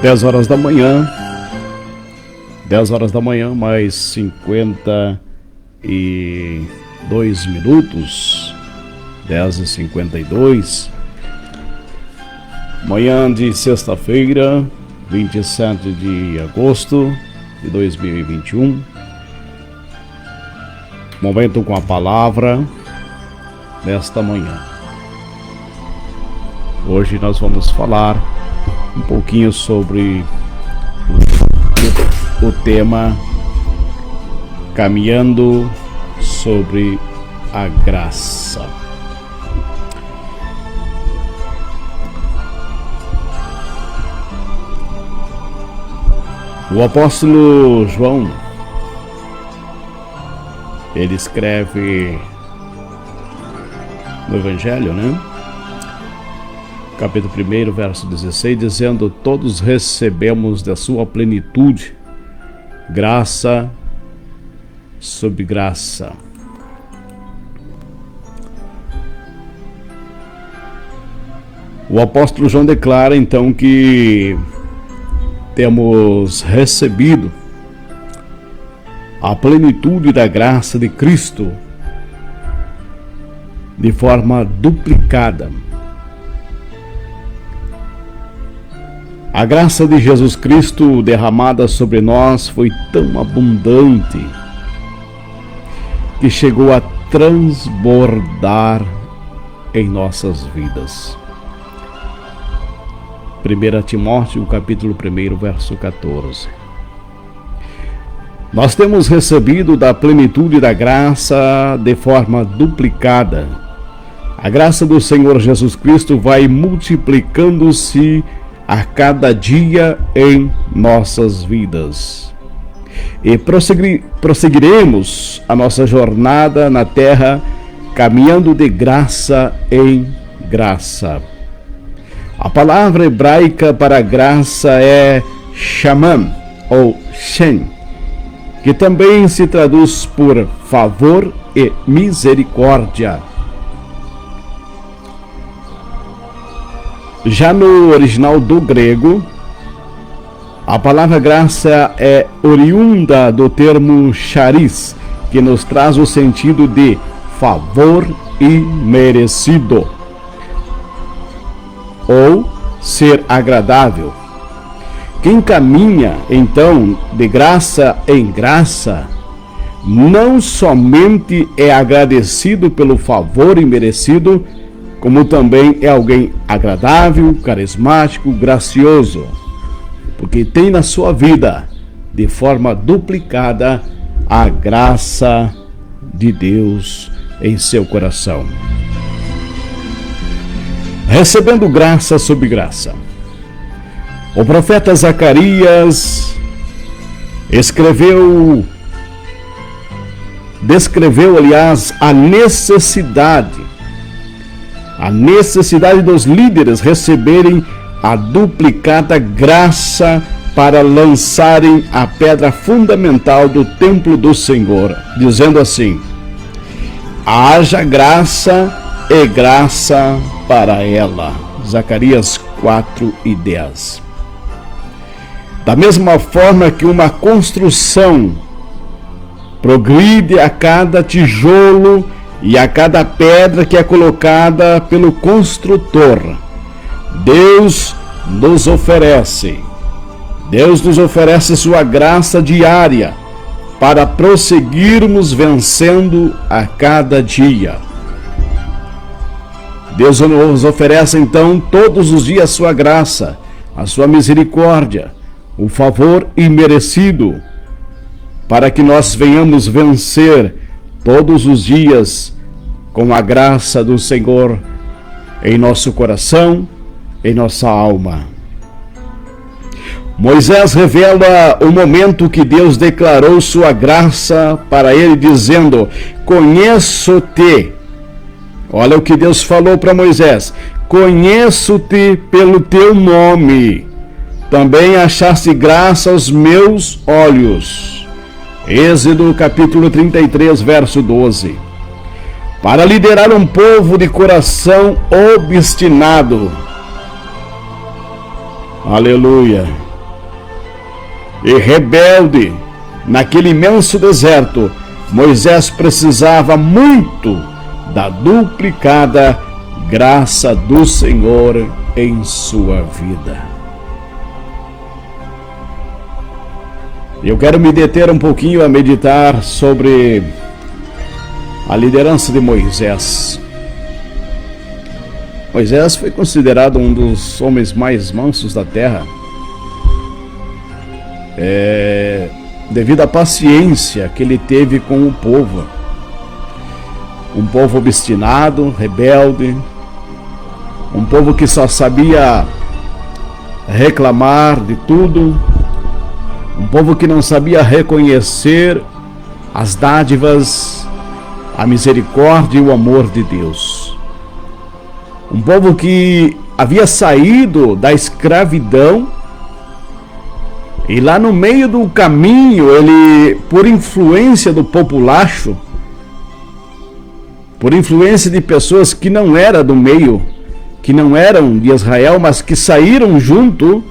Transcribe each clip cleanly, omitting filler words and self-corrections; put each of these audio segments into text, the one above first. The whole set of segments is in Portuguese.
10 horas da manhã, 10 horas da manhã, mais 52 minutos, 10h52, manhã de sexta-feira, 27 de agosto de 2021, momento com a palavra nesta manhã. Hoje nós vamos falar um pouquinho sobre o tema Caminhando sobre a Graça. O apóstolo João, ele escreve no Evangelho, capítulo 1, verso 16, dizendo: todos recebemos da sua plenitude graça sobre graça. O apóstolo João declara então que temos recebido a plenitude da graça de Cristo de forma duplicada. A graça de Jesus Cristo derramada sobre nós foi tão abundante que chegou a transbordar em nossas vidas. 1 Timóteo, capítulo 1, verso 14. Nós temos recebido da plenitude da graça de forma duplicada. A graça do Senhor Jesus Cristo vai multiplicando-se a cada dia em nossas vidas. E prosseguiremos a nossa jornada na terra, caminhando de graça em graça. A palavra hebraica para graça é shamam, ou shen, que também se traduz por favor e misericórdia. Já no original do grego, a palavra graça é oriunda do termo charis, que nos traz o sentido de favor imerecido, ou ser agradável. Quem caminha, então, de graça em graça, não somente é agradecido pelo favor imerecido, como também é alguém agradável, carismático, gracioso, porque tem na sua vida, de forma duplicada, a graça de Deus em seu coração. Recebendo graça sobre graça. O profeta Zacarias descreveu, aliás, a necessidade dos líderes receberem a duplicada graça para lançarem a pedra fundamental do templo do Senhor, dizendo assim: haja graça e graça para ela. Zacarias 4:10. Da mesma forma que uma construção progride a cada tijolo e a cada pedra que é colocada pelo construtor, Deus nos oferece sua graça diária para prosseguirmos vencendo a cada dia. Deus nos oferece então todos os dias sua graça, a sua misericórdia, o favor imerecido, para que nós venhamos vencer todos os dias com a graça do Senhor em nosso coração, em nossa alma. Moisés revela o momento que Deus declarou sua graça para ele, dizendo: conheço-te. Olha o que Deus falou para Moisés: conheço-te pelo teu nome, também achaste graça aos meus olhos. Êxodo capítulo 33, verso 12. Para liderar um povo de coração obstinado, aleluia, e rebelde naquele imenso deserto, Moisés precisava muito da duplicada graça do Senhor em sua vida. Eu quero me deter um pouquinho a meditar sobre a liderança de Moisés. Moisés foi considerado um dos homens mais mansos da terra, devido à paciência que ele teve com o povo. Um povo obstinado, rebelde, um povo que só sabia reclamar de tudo, um povo que não sabia reconhecer as dádivas, a misericórdia e o amor de Deus. Um povo que havia saído da escravidão e lá no meio do caminho, ele, por influência do populacho, por influência de pessoas que não eram do meio, que não eram de Israel, mas que saíram junto,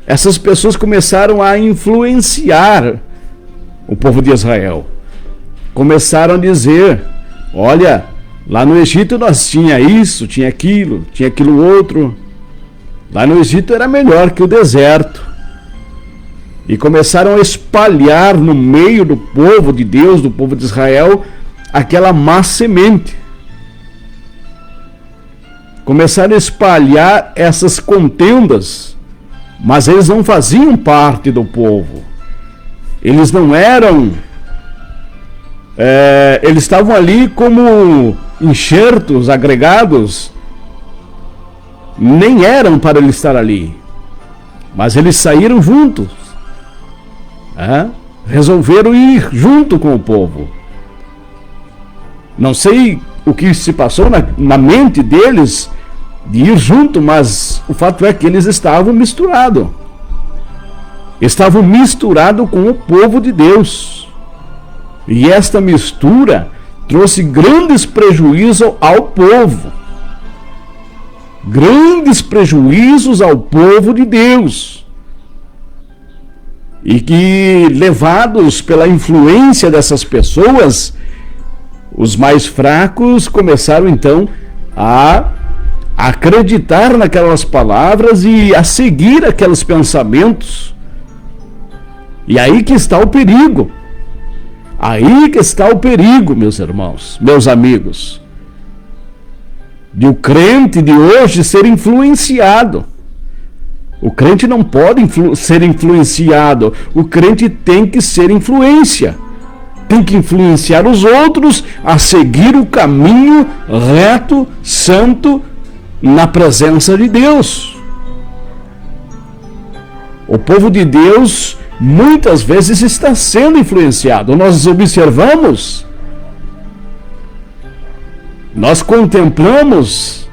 essas pessoas começaram a influenciar o povo de Israel. Começaram a dizer: olha, lá no Egito nós tinha isso, tinha aquilo outro. Lá no Egito era melhor que o deserto. E começaram a espalhar no meio do povo de Deus, do povo de Israel, aquela má semente. Começaram a espalhar essas contendas, mas eles não faziam parte do povo. Eles não eram... eles estavam ali como enxertos, agregados. Nem eram para eles estar ali. Mas eles saíram juntos. Resolveram ir junto com o povo. Não sei o que se passou na mente deles de ir junto, mas o fato é que eles estavam misturados. Estavam misturados com o povo de Deus. E esta mistura trouxe grandes prejuízos ao povo. Grandes prejuízos ao povo de Deus. E que, levados pela influência dessas pessoas, os mais fracos começaram então a acreditar naquelas palavras e a seguir aqueles pensamentos. E aí que está o perigo. Aí que está o perigo, meus irmãos, meus amigos, de o crente de hoje ser influenciado. O crente não pode ser influenciado. O crente tem que ser influência. Tem que influenciar os outros a seguir o caminho reto, santo, na presença de Deus. O povo de Deus muitas vezes está sendo influenciado. Nós observamos, nós contemplamos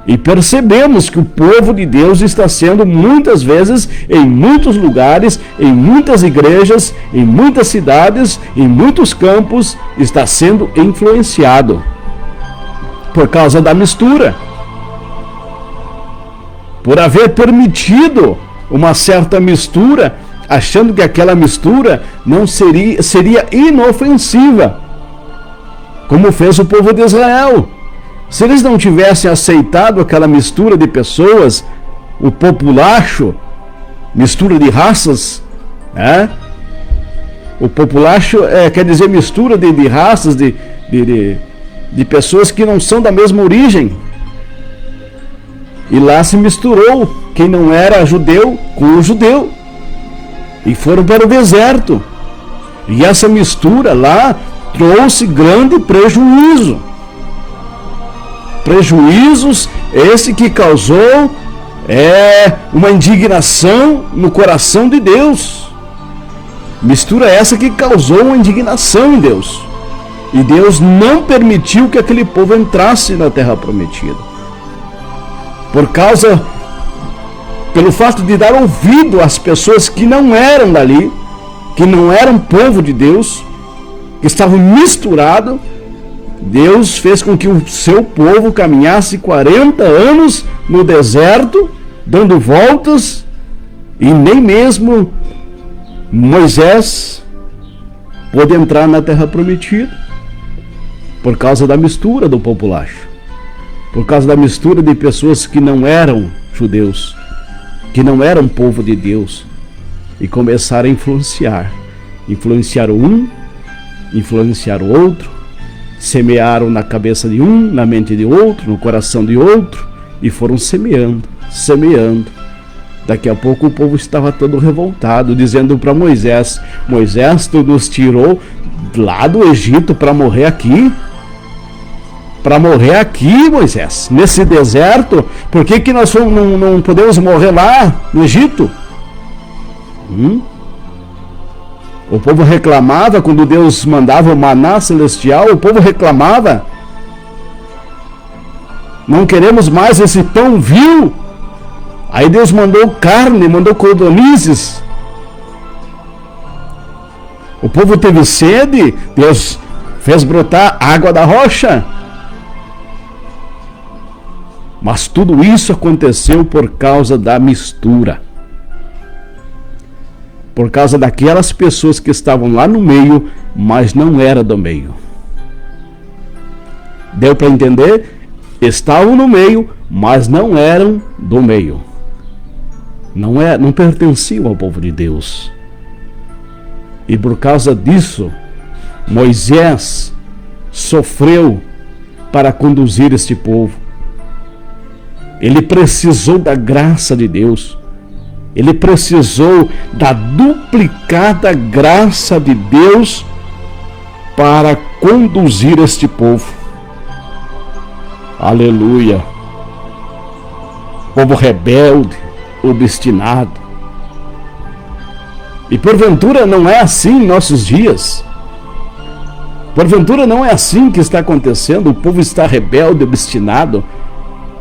e percebemos que o povo de Deus está sendo muitas vezes, em muitos lugares, em muitas igrejas, em muitas cidades, em muitos campos, está sendo influenciado por causa da mistura. Por haver permitido uma certa mistura, achando que aquela mistura não seria inofensiva, como fez o povo de Israel. Se eles não tivessem aceitado aquela mistura de pessoas, o populacho, mistura de raças, o populacho quer dizer mistura de raças, de pessoas que não são da mesma origem. E lá se misturou quem não era judeu com o judeu. E foram para o deserto. E essa mistura lá trouxe grande prejuízo. Prejuízos esse que causou uma indignação no coração de Deus. Mistura essa que causou uma indignação em Deus. E Deus não permitiu que aquele povo entrasse na terra prometida. Pelo fato de dar ouvido às pessoas que não eram dali, que não eram povo de Deus, que estavam misturados, Deus fez com que o seu povo caminhasse 40 anos no deserto, dando voltas, e nem mesmo Moisés pôde entrar na terra prometida por causa da mistura do populacho, por causa da mistura de pessoas que não eram judeus, que não eram povo de Deus, e começaram a influenciar um, influenciar o outro, semearam na cabeça de um, na mente de outro, no coração de outro, e foram semeando. Daqui a pouco o povo estava todo revoltado, dizendo para Moisés: Moisés, tu nos tirou lá do Egito para morrer aqui? Para morrer aqui, Moisés, nesse deserto? Por que nós não podemos morrer lá no Egito? O povo reclamava quando Deus mandava o maná celestial, o povo reclamava: não queremos mais esse pão vil. Aí Deus mandou carne, mandou codornizes. O povo teve sede, Deus fez brotar água da rocha. Mas tudo isso aconteceu por causa da mistura. Por causa daquelas pessoas que estavam lá no meio, mas não era do meio. Deu para entender? Estavam no meio, mas não eram do meio. Não pertenciam ao povo de Deus. E por causa disso, Moisés sofreu para conduzir este povo. Ele precisou da graça de Deus. Ele precisou da duplicada graça de Deus para conduzir este povo. Aleluia. Povo rebelde, obstinado. E porventura não é assim em nossos dias. Porventura não é assim que está acontecendo. O povo está rebelde, obstinado.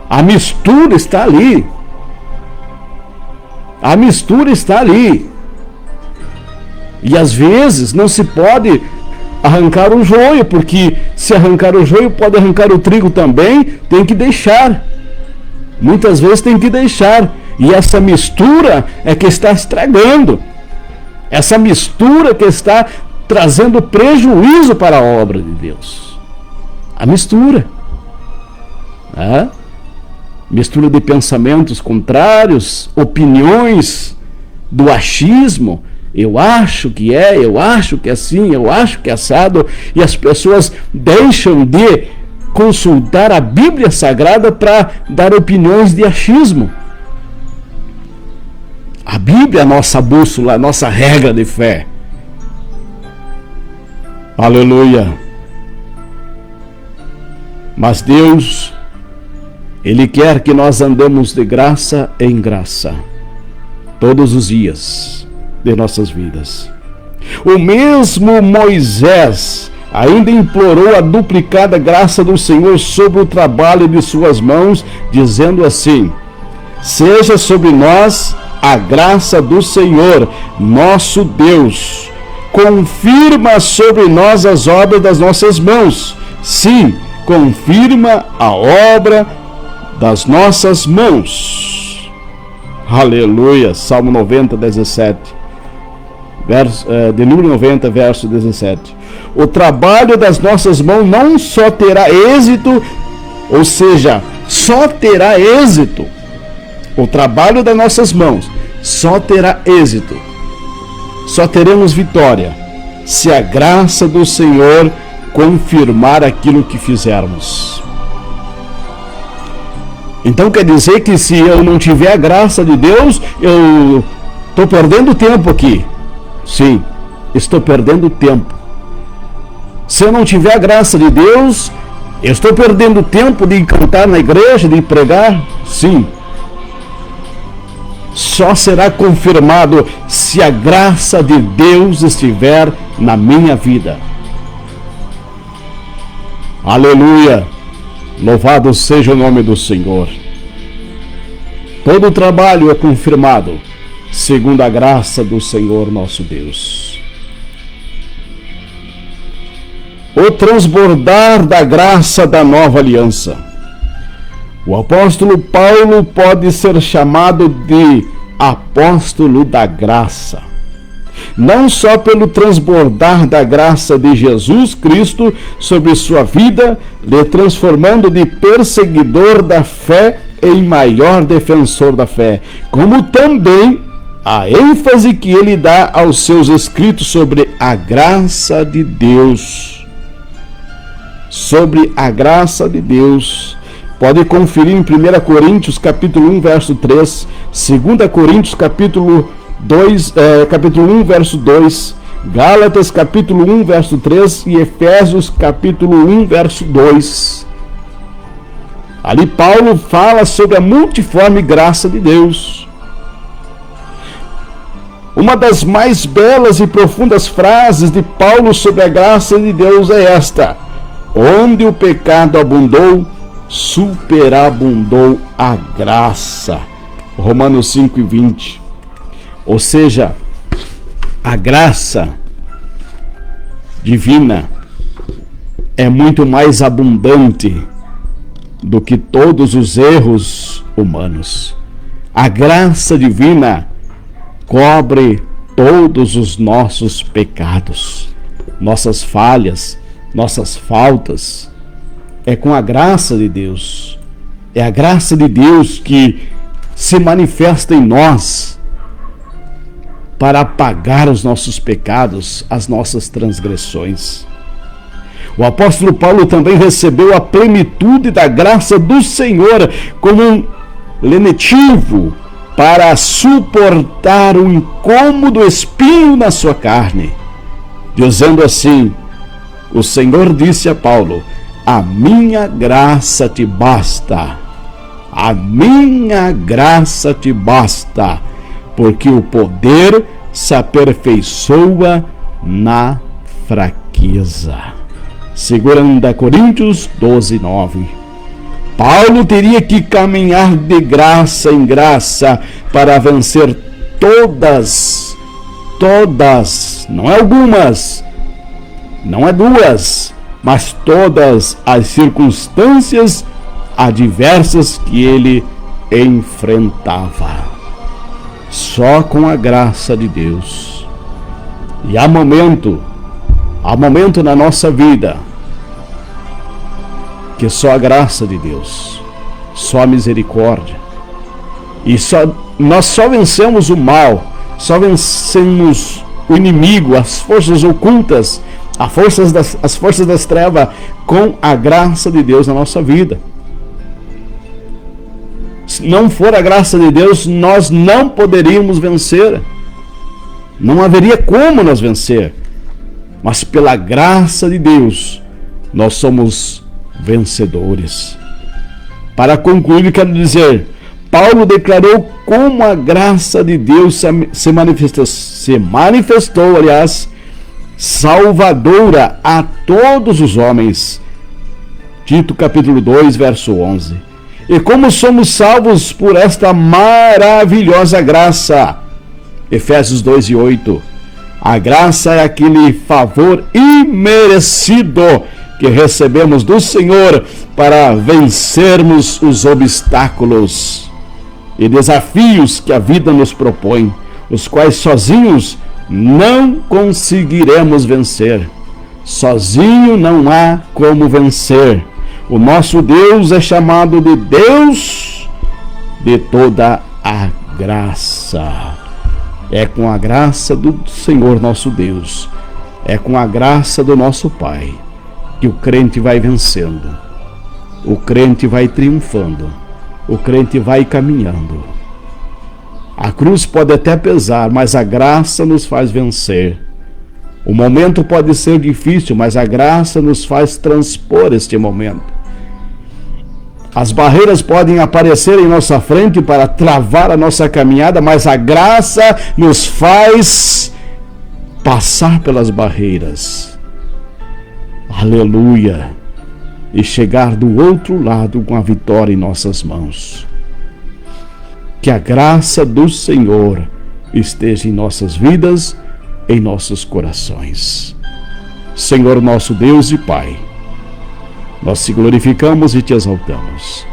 A mistura está ali. A mistura está ali. E às vezes não se pode arrancar o joio, porque se arrancar o joio pode arrancar o trigo também. Tem que deixar. Muitas vezes tem que deixar. E essa mistura é que está estragando. Essa mistura que está trazendo prejuízo para a obra de Deus. A mistura. Mistura de pensamentos contrários, opiniões do achismo. Eu acho que é assim, eu acho que é assado. E as pessoas deixam de consultar a Bíblia Sagrada para dar opiniões de achismo. A Bíblia é a nossa bússola, a nossa regra de fé. Aleluia. Mas Deus, Ele quer que nós andemos de graça em graça, todos os dias de nossas vidas. O mesmo Moisés ainda implorou a duplicada graça do Senhor sobre o trabalho de suas mãos, dizendo assim: seja sobre nós a graça do Senhor, nosso Deus. Confirma sobre nós as obras das nossas mãos. Sim, confirma a obra das nossas mãos. Aleluia. Salmo 90, 17. De número 90, verso 17. O trabalho das nossas mãos não só terá êxito, ou seja, só terá êxito. O trabalho das nossas mãos só terá êxito, só teremos vitória, se a graça do Senhor confirmar aquilo que fizermos. Então quer dizer que se eu não tiver a graça de Deus, eu estou perdendo tempo aqui. Sim, estou perdendo tempo. Se eu não tiver a graça de Deus, eu estou perdendo tempo de cantar na igreja, de pregar? Sim. Só será confirmado se a graça de Deus estiver na minha vida. Aleluia! Louvado seja o nome do Senhor. Todo o trabalho é confirmado segundo a graça do Senhor nosso Deus. O transbordar da graça da nova aliança. O apóstolo Paulo pode ser chamado de apóstolo da graça. não só pelo transbordar da graça de Jesus Cristo sobre sua vida, lhe transformando de perseguidor da fé em maior defensor da fé, como também a ênfase que ele dá aos seus escritos sobre a graça de Deus. Sobre a graça de Deus. Pode conferir em 1 Coríntios capítulo 1, verso 3, 2 Coríntios capítulo 1, verso 2, Gálatas capítulo 1, verso 3 e Efésios capítulo 1, verso 2. Ali Paulo fala sobre a multiforme graça de Deus. Uma das mais belas e profundas frases de Paulo sobre a graça de Deus é esta: onde o pecado abundou, superabundou a graça. Romanos 5:20. Ou seja, a graça divina é muito mais abundante do que todos os erros humanos. A graça divina cobre todos os nossos pecados, nossas falhas, nossas faltas. É com a graça de Deus. É a graça de Deus que se manifesta em nós para apagar os nossos pecados, as nossas transgressões. O apóstolo Paulo também recebeu a plenitude da graça do Senhor como um lenitivo para suportar o incômodo espinho na sua carne, dizendo assim: o Senhor disse a Paulo: a minha graça te basta, a minha graça te basta, porque o poder se aperfeiçoa na fraqueza. 2 Coríntios 12:9. Paulo teria que caminhar de graça em graça para vencer todas, não é algumas, não é duas, mas todas as circunstâncias adversas que ele enfrentava. Só com a graça de Deus. E há momento na nossa vida que só a graça de Deus, só a misericórdia, e nós só vencemos o mal, só vencemos o inimigo, as forças ocultas, as forças das trevas, com a graça de Deus na nossa vida. Se não for a graça de Deus, nós não poderíamos vencer. Não haveria como nós vencer. Mas pela graça de Deus, nós somos vencedores. Para concluir, quero dizer, Paulo declarou como a graça de Deus se manifestou, salvadora a todos os homens. Tito capítulo 2, verso 11. E como somos salvos por esta maravilhosa graça. Efésios 2:8. A graça é aquele favor imerecido que recebemos do Senhor para vencermos os obstáculos e desafios que a vida nos propõe, os quais sozinhos não conseguiremos vencer. Sozinho não há como vencer. O nosso Deus é chamado de Deus de toda a graça. É com a graça do Senhor nosso Deus, é com a graça do nosso Pai, que o crente vai vencendo, o crente vai triunfando, o crente vai caminhando. A cruz pode até pesar, mas a graça nos faz vencer. O momento pode ser difícil, mas a graça nos faz transpor este momento. As barreiras podem aparecer em nossa frente para travar a nossa caminhada, mas a graça nos faz passar pelas barreiras. Aleluia! E chegar do outro lado com a vitória em nossas mãos. Que a graça do Senhor esteja em nossas vidas, em nossos corações. Senhor nosso Deus e Pai, nós te glorificamos e te exaltamos,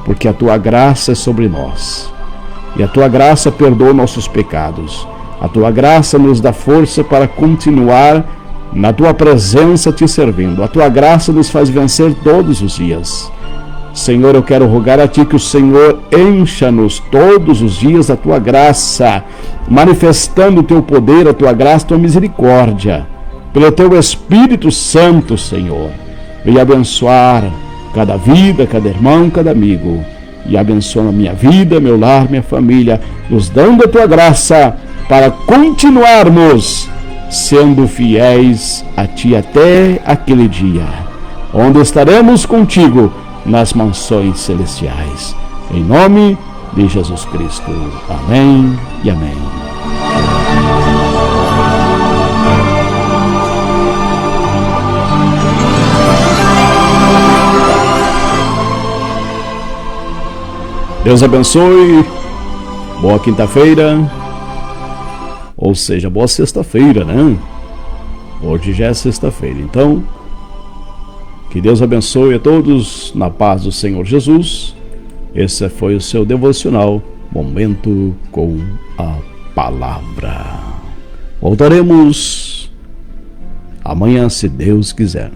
porque a tua graça é sobre nós, e a tua graça perdoa nossos pecados, A tua graça nos dá força para continuar na tua presença te servindo. A tua graça nos faz vencer todos os dias. Senhor, eu quero rogar a ti que o Senhor encha-nos todos os dias da tua graça, manifestando o teu poder, a tua graça, a tua misericórdia, pelo teu Espírito Santo, Senhor. Venha abençoar cada vida, cada irmão, cada amigo, e abençoa a minha vida, meu lar, minha família, nos dando a tua graça para continuarmos sendo fiéis a ti até aquele dia, onde estaremos contigo nas mansões celestiais. Em nome de Jesus Cristo. Amém e amém. Deus abençoe. Boa quinta-feira. Ou seja, boa sexta-feira, né? Hoje já é sexta-feira. Então, que Deus abençoe a todos na paz do Senhor Jesus. Esse foi o seu devocional Momento com a Palavra. Voltaremos amanhã, se Deus quiser.